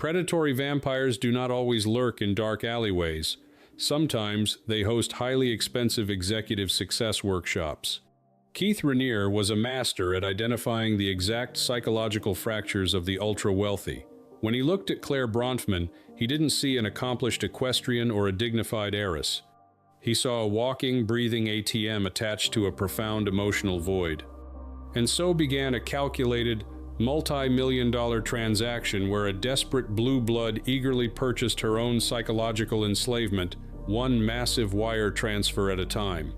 Predatory vampires do not always lurk in dark alleyways. Sometimes they host highly expensive executive success workshops. Keith Raniere was a master at identifying the exact psychological fractures of the ultra-wealthy. When he looked at Claire Bronfman, he didn't see an accomplished equestrian or a dignified heiress. He saw a walking, breathing ATM attached to a profound emotional void. And so began a calculated, multi-million-dollar transaction where a desperate blue blood eagerly purchased her own psychological enslavement, one massive wire transfer at a time.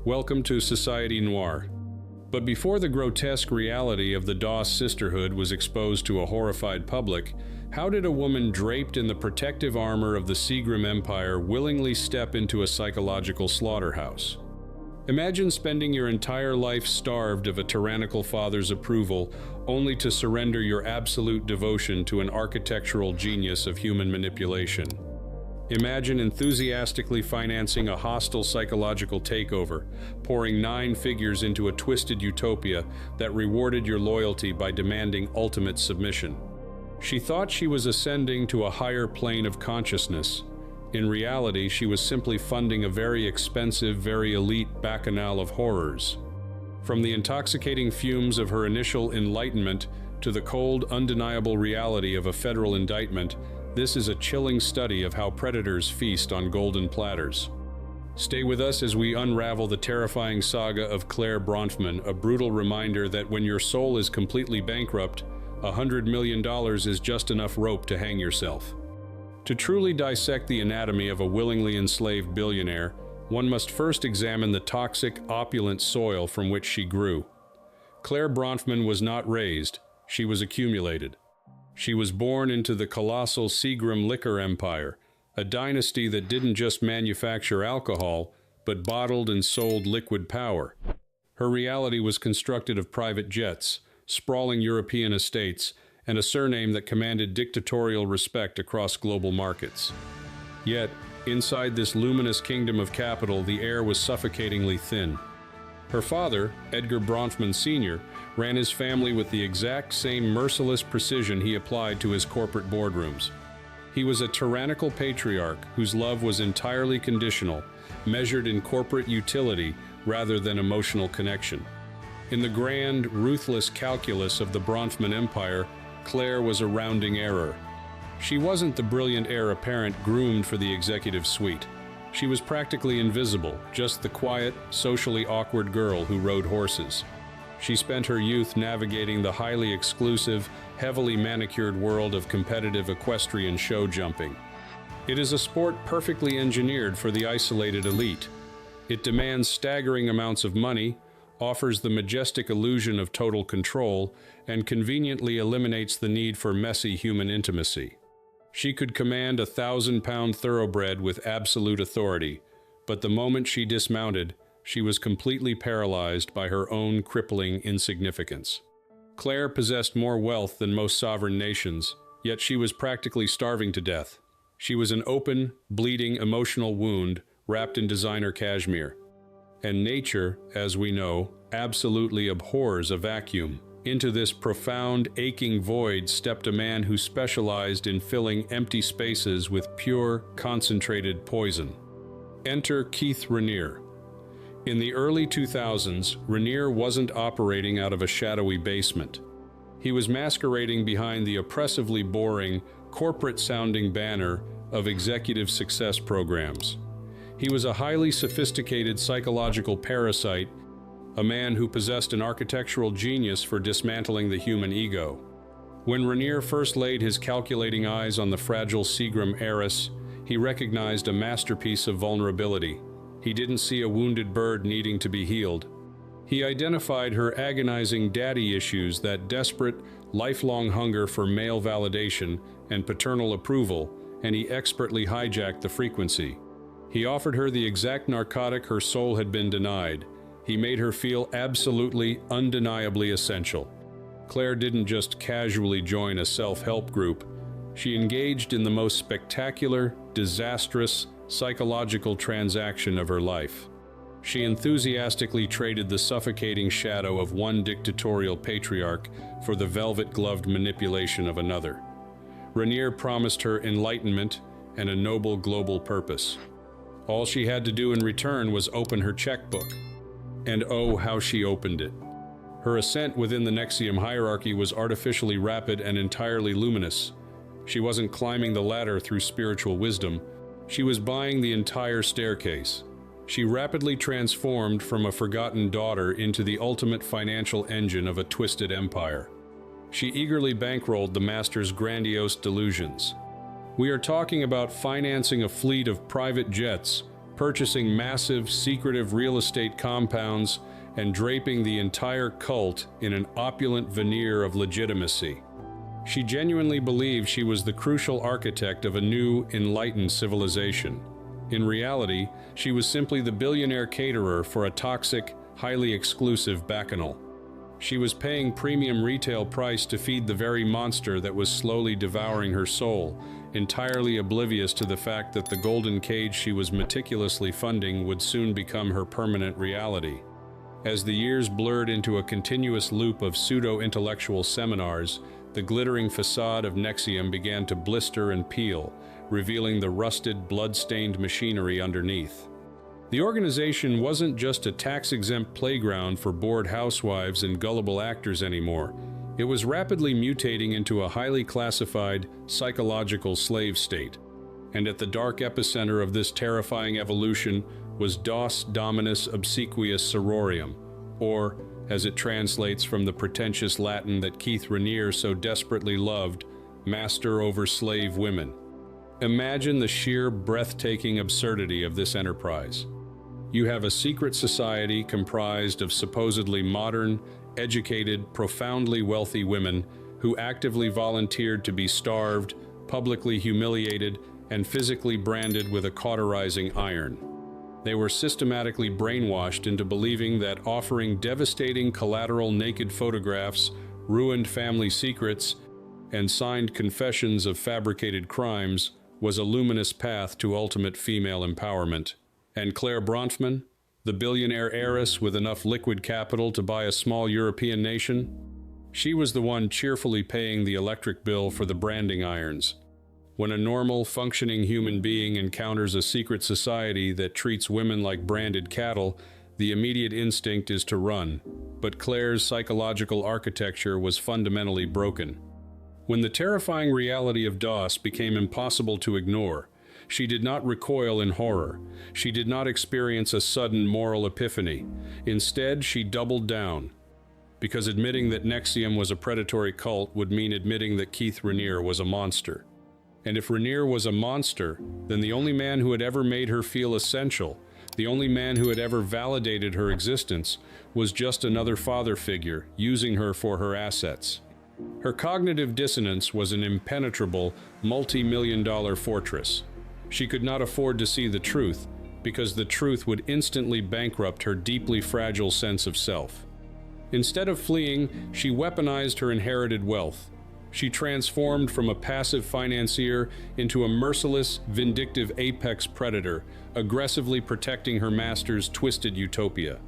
Welcome to Society Noir. But before the grotesque reality of the Doss sisterhood was exposed to a horrified public, how did a woman draped in the protective armor of the Seagram Empire willingly step into a psychological slaughterhouse? Imagine spending your entire life starved of a tyrannical father's approval, only to surrender your absolute devotion to an architectural genius of human manipulation. Imagine enthusiastically financing a hostile psychological takeover, pouring 9 figures into a twisted utopia that rewarded your loyalty by demanding ultimate submission. She thought she was ascending to a higher plane of consciousness. In reality, she was simply funding a very expensive, very elite bacchanal of horrors. From the intoxicating fumes of her initial enlightenment to the cold, undeniable reality of a federal indictment, this is a chilling study of how predators feast on golden platters. Stay with us as we unravel the terrifying saga of Claire Bronfman, a brutal reminder that when your soul is completely bankrupt, $100 million is just enough rope to hang yourself. To truly dissect the anatomy of a willingly enslaved billionaire, one must first examine the toxic, opulent soil from which she grew. Claire Bronfman was not raised, she was accumulated. She was born into the colossal Seagram liquor empire, a dynasty that didn't just manufacture alcohol, but bottled and sold liquid power. Her reality was constructed of private jets, sprawling European estates, and a surname that commanded dictatorial respect across global markets. Yet, inside this luminous kingdom of capital, the air was suffocatingly thin. Her father, Edgar Bronfman Sr., ran his family with the exact same merciless precision he applied to his corporate boardrooms. He was a tyrannical patriarch whose love was entirely conditional, measured in corporate utility rather than emotional connection. In the grand, ruthless calculus of the Bronfman Empire, Claire was a rounding error. She wasn't the brilliant heir apparent groomed for the executive suite. She was practically invisible, just the quiet, socially awkward girl who rode horses. She spent her youth navigating the highly exclusive, heavily manicured world of competitive equestrian show jumping. It is a sport perfectly engineered for the isolated elite. It demands staggering amounts of money, offers the majestic illusion of total control, and conveniently eliminates the need for messy human intimacy. She could command a 1,000-pound thoroughbred with absolute authority, but the moment she dismounted, she was completely paralyzed by her own crippling insignificance. Claire possessed more wealth than most sovereign nations, yet she was practically starving to death. She was an open, bleeding, emotional wound wrapped in designer cashmere. And nature, as we know, absolutely abhors a vacuum. Into this profound, aching void stepped a man who specialized in filling empty spaces with pure, concentrated poison. Enter Keith Raniere. In the early 2000s, Raniere wasn't operating out of a shadowy basement. He was masquerading behind the oppressively boring, corporate-sounding banner of executive success programs. He was a highly sophisticated psychological parasite, a man who possessed an architectural genius for dismantling the human ego. When Raniere first laid his calculating eyes on the fragile Seagram heiress, he recognized a masterpiece of vulnerability. He didn't see a wounded bird needing to be healed. He identified her agonizing daddy issues, that desperate, lifelong hunger for male validation and paternal approval, and he expertly hijacked the frequency. He offered her the exact narcotic her soul had been denied. He made her feel absolutely, undeniably essential. Claire didn't just casually join a self-help group. She engaged in the most spectacular, disastrous, psychological transaction of her life. She enthusiastically traded the suffocating shadow of one dictatorial patriarch for the velvet-gloved manipulation of another. Rainier promised her enlightenment and a noble global purpose. All she had to do in return was open her checkbook. And oh, how she opened it. Her ascent within the NXIVM hierarchy was artificially rapid and entirely luminous. She wasn't climbing the ladder through spiritual wisdom. She was buying the entire staircase. She rapidly transformed from a forgotten daughter into the ultimate financial engine of a twisted empire. She eagerly bankrolled the master's grandiose delusions. We are talking about financing a fleet of private jets, purchasing massive, secretive real estate compounds, and draping the entire cult in an opulent veneer of legitimacy. She genuinely believed she was the crucial architect of a new, enlightened civilization. In reality, she was simply the billionaire caterer for a toxic, highly exclusive bacchanal. She was paying premium retail price to feed the very monster that was slowly devouring her soul, entirely oblivious to the fact that the golden cage she was meticulously funding would soon become her permanent reality. As the years blurred into a continuous loop of pseudo-intellectual seminars, the glittering facade of NXIVM began to blister and peel, revealing the rusted, blood-stained machinery underneath. The organization wasn't just a tax-exempt playground for bored housewives and gullible actors anymore. It was rapidly mutating into a highly classified, psychological slave state. And at the dark epicenter of this terrifying evolution was Dos Dominus Obsequious Sororium, or, as it translates from the pretentious Latin that Keith Rainier so desperately loved, master over slave women. Imagine the sheer, breathtaking absurdity of this enterprise. You have a secret society comprised of supposedly modern, educated, profoundly wealthy women who actively volunteered to be starved, publicly humiliated, and physically branded with a cauterizing iron. They were systematically brainwashed into believing that offering devastating collateral naked photographs, ruined family secrets, and signed confessions of fabricated crimes was a luminous path to ultimate female empowerment. And Claire Bronfman, the billionaire heiress with enough liquid capital to buy a small European nation? She was the one cheerfully paying the electric bill for the branding irons. When a normal, functioning human being encounters a secret society that treats women like branded cattle, the immediate instinct is to run. But Claire's psychological architecture was fundamentally broken. When the terrifying reality of DOS became impossible to ignore, she did not recoil in horror. She did not experience a sudden moral epiphany. Instead, she doubled down. Because admitting that NXIVM was a predatory cult would mean admitting that Keith Rainier was a monster. And if Rainier was a monster, then the only man who had ever made her feel essential, the only man who had ever validated her existence, was just another father figure, using her for her assets. Her cognitive dissonance was an impenetrable, multi-million-dollar fortress. She could not afford to see the truth, because the truth would instantly bankrupt her deeply fragile sense of self. Instead of fleeing, she weaponized her inherited wealth. She transformed from a passive financier into a merciless, vindictive apex predator, aggressively protecting her master's twisted utopia.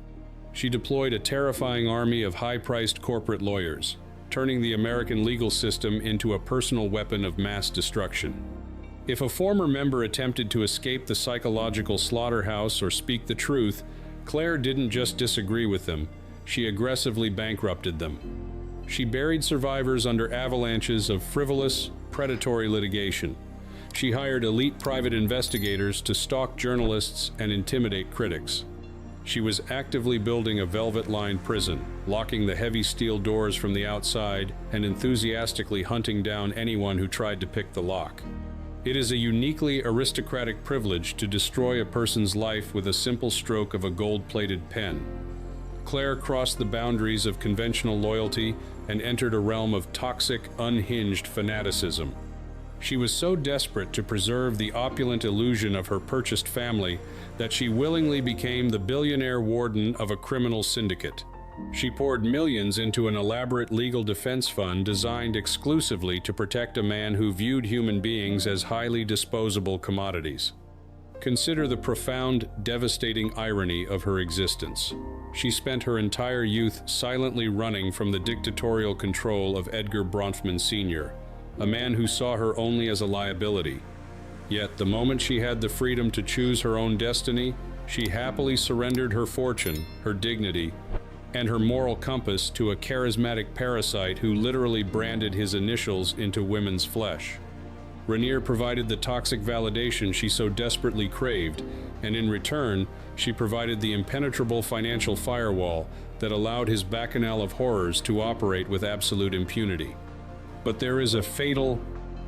She deployed a terrifying army of high-priced corporate lawyers, turning the American legal system into a personal weapon of mass destruction. If a former member attempted to escape the psychological slaughterhouse or speak the truth, Claire didn't just disagree with them, she aggressively bankrupted them. She buried survivors under avalanches of frivolous, predatory litigation. She hired elite private investigators to stalk journalists and intimidate critics. She was actively building a velvet-lined prison, locking the heavy steel doors from the outside and enthusiastically hunting down anyone who tried to pick the lock. It is a uniquely aristocratic privilege to destroy a person's life with a simple stroke of a gold-plated pen. Claire crossed the boundaries of conventional loyalty and entered a realm of toxic, unhinged fanaticism. She was so desperate to preserve the opulent illusion of her purchased family that she willingly became the billionaire warden of a criminal syndicate. She poured millions into an elaborate legal defense fund designed exclusively to protect a man who viewed human beings as highly disposable commodities. Consider the profound, devastating irony of her existence. She spent her entire youth silently running from the dictatorial control of Edgar Bronfman Sr., a man who saw her only as a liability. Yet, the moment she had the freedom to choose her own destiny, she happily surrendered her fortune, her dignity, and her moral compass to a charismatic parasite who literally branded his initials into women's flesh. Raniere provided the toxic validation she so desperately craved, and in return, she provided the impenetrable financial firewall that allowed his bacchanal of horrors to operate with absolute impunity. But there is a fatal,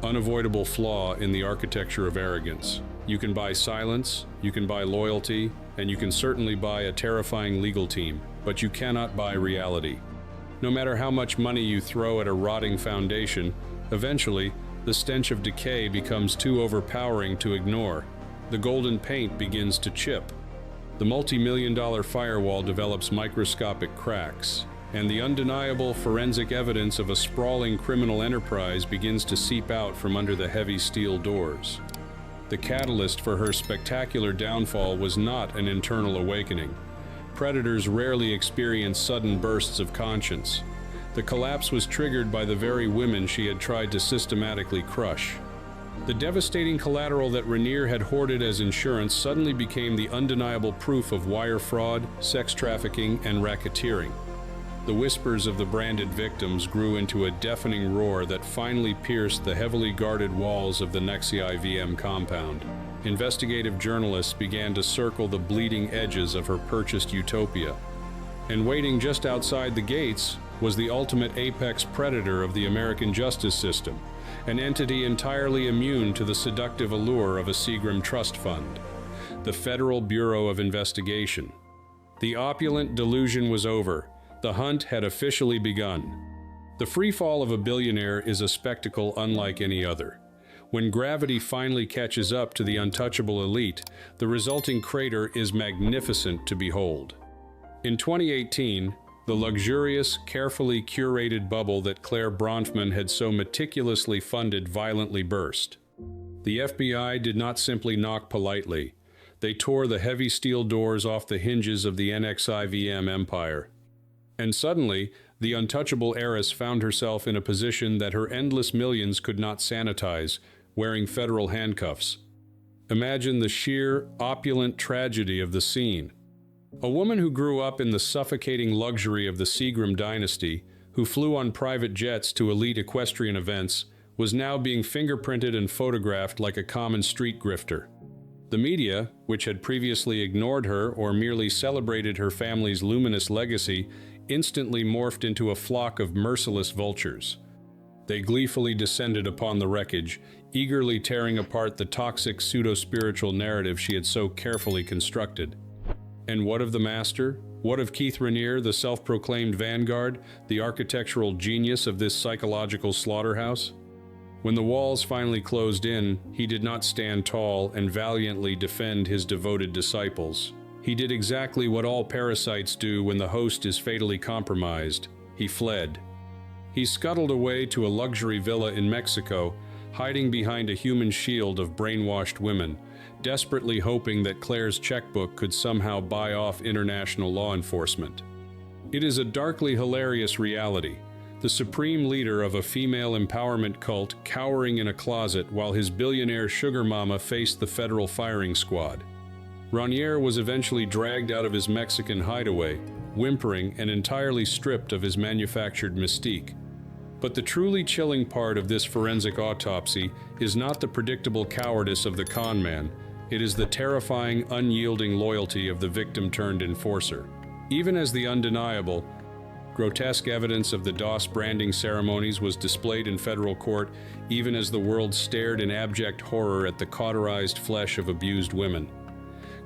unavoidable flaw in the architecture of arrogance. You can buy silence, you can buy loyalty, and you can certainly buy a terrifying legal team, but you cannot buy reality. No matter how much money you throw at a rotting foundation, eventually, the stench of decay becomes too overpowering to ignore. The golden paint begins to chip. The multi-million-dollar firewall develops microscopic cracks, and the undeniable forensic evidence of a sprawling criminal enterprise begins to seep out from under the heavy steel doors. The catalyst for her spectacular downfall was not an internal awakening. Predators rarely experience sudden bursts of conscience. The collapse was triggered by the very women she had tried to systematically crush. The devastating collateral that Raniere had hoarded as insurance suddenly became the undeniable proof of wire fraud, sex trafficking, and racketeering. The whispers of the branded victims grew into a deafening roar that finally pierced the heavily guarded walls of the Nexi IVM compound. Investigative journalists began to circle the bleeding edges of her purchased utopia. And waiting just outside the gates was the ultimate apex predator of the American justice system, an entity entirely immune to the seductive allure of a Seagram trust fund, the Federal Bureau of Investigation. The opulent delusion was over. The hunt had officially begun. The free fall of a billionaire is a spectacle unlike any other. When gravity finally catches up to the untouchable elite, the resulting crater is magnificent to behold. In 2018, the luxurious, carefully curated bubble that Claire Bronfman had so meticulously funded violently burst. The FBI did not simply knock politely. They tore the heavy steel doors off the hinges of the NXIVM empire. And suddenly, the untouchable heiress found herself in a position that her endless millions could not sanitize, wearing federal handcuffs. Imagine the sheer, opulent tragedy of the scene. A woman who grew up in the suffocating luxury of the Seagram dynasty, who flew on private jets to elite equestrian events, was now being fingerprinted and photographed like a common street grifter. The media, which had previously ignored her or merely celebrated her family's luminous legacy, instantly morphed into a flock of merciless vultures. They gleefully descended upon the wreckage, eagerly tearing apart the toxic pseudo-spiritual narrative she had so carefully constructed. And what of the master? What of Keith Raniere, the self-proclaimed vanguard, the architectural genius of this psychological slaughterhouse? When the walls finally closed in, he did not stand tall and valiantly defend his devoted disciples. He did exactly what all parasites do when the host is fatally compromised. He fled. He scuttled away to a luxury villa in Mexico, hiding behind a human shield of brainwashed women, desperately hoping that Claire's checkbook could somehow buy off international law enforcement. It is a darkly hilarious reality. The supreme leader of a female empowerment cult cowering in a closet while his billionaire sugar mama faced the federal firing squad. Raniere was eventually dragged out of his Mexican hideaway, whimpering and entirely stripped of his manufactured mystique. But the truly chilling part of this forensic autopsy is not the predictable cowardice of the con man, it is the terrifying, unyielding loyalty of the victim-turned-enforcer. Even as the undeniable, grotesque evidence of the DOS branding ceremonies was displayed in federal court, even as the world stared in abject horror at the cauterized flesh of abused women,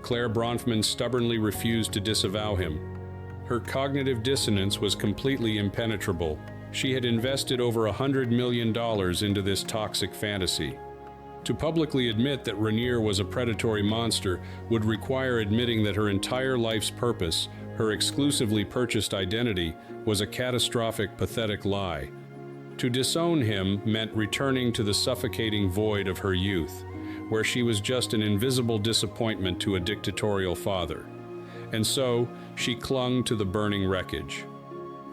Claire Bronfman stubbornly refused to disavow him. Her cognitive dissonance was completely impenetrable. She had invested over $100 million into this toxic fantasy. To publicly admit that Raniere was a predatory monster would require admitting that her entire life's purpose, her exclusively purchased identity, was a catastrophic, pathetic lie. To disown him meant returning to the suffocating void of her youth, where she was just an invisible disappointment to a dictatorial father. And so, she clung to the burning wreckage.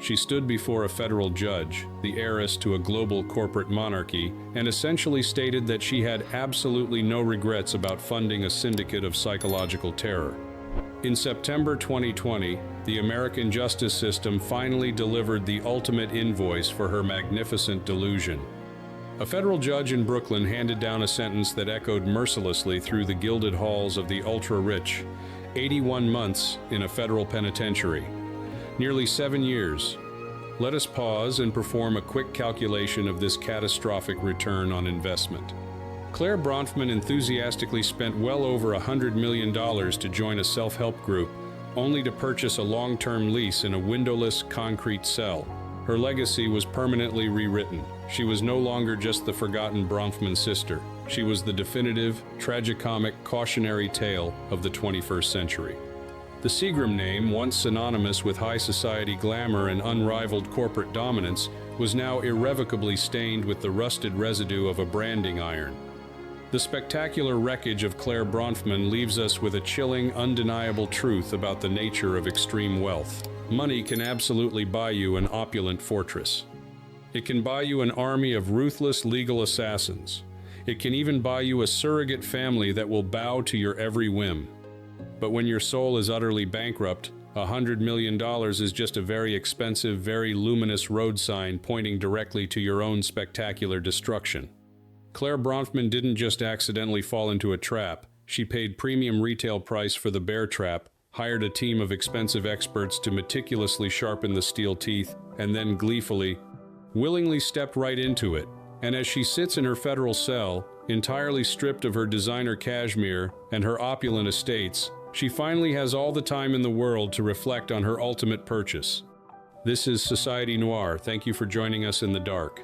She stood before a federal judge, the heiress to a global corporate monarchy, and essentially stated that she had absolutely no regrets about funding a syndicate of psychological terror. In September 2020, the American justice system finally delivered the ultimate invoice for her magnificent delusion. A federal judge in Brooklyn handed down a sentence that echoed mercilessly through the gilded halls of the ultra-rich: 81 months in a federal penitentiary. Nearly 7 years. Let us pause and perform a quick calculation of this catastrophic return on investment. Claire Bronfman enthusiastically spent well over $100 million to join a self-help group, only to purchase a long-term lease in a windowless concrete cell. Her legacy was permanently rewritten. She was no longer just the forgotten Bronfman sister. She was the definitive, tragicomic, cautionary tale of the 21st century. The Seagram name, once synonymous with high society glamour and unrivaled corporate dominance, was now irrevocably stained with the rusted residue of a branding iron. The spectacular wreckage of Claire Bronfman leaves us with a chilling, undeniable truth about the nature of extreme wealth. Money can absolutely buy you an opulent fortress. It can buy you an army of ruthless legal assassins. It can even buy you a surrogate family that will bow to your every whim. But when your soul is utterly bankrupt, $100 million is just a very expensive, very luminous road sign pointing directly to your own spectacular destruction. Claire Bronfman didn't just accidentally fall into a trap. She paid premium retail price for the bear trap, hired a team of expensive experts to meticulously sharpen the steel teeth, and then gleefully, willingly stepped right into it. And as she sits in her federal cell, entirely stripped of her designer cashmere and her opulent estates, she finally has all the time in the world to reflect on her ultimate purchase. This is Society Noir. Thank you for joining us in the dark.